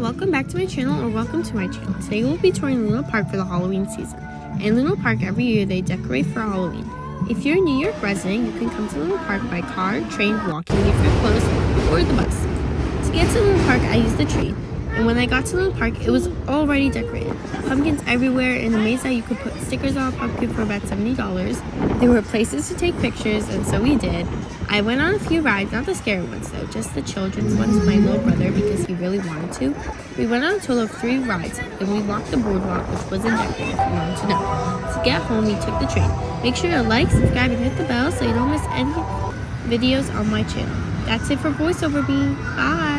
welcome back to my channel, or welcome to my channel. Today we'll be touring Luna Park for the Halloween season. In Luna Park, every year they decorate for Halloween. If you're a New York resident, you can come to Luna Park by car, train, walking, if you're close, or the bus. To get to Luna Park, I used the train. And when I got to Luna Park, it was already decorated. Pumpkins everywhere, and amazed that you could put stickers on a pumpkin for about $70. There were places to take pictures, and so we did. I went on a few rides, not the scary ones though, just the children's ones with my little brother because he really wanted to. We went on a total of 3 rides, then we walked the boardwalk, which wasn't decorated if you wanted to know. To get home, we took the train. Make sure to like, subscribe, and hit the bell so you don't miss any videos on my channel. That's it for voiceover me. Bye!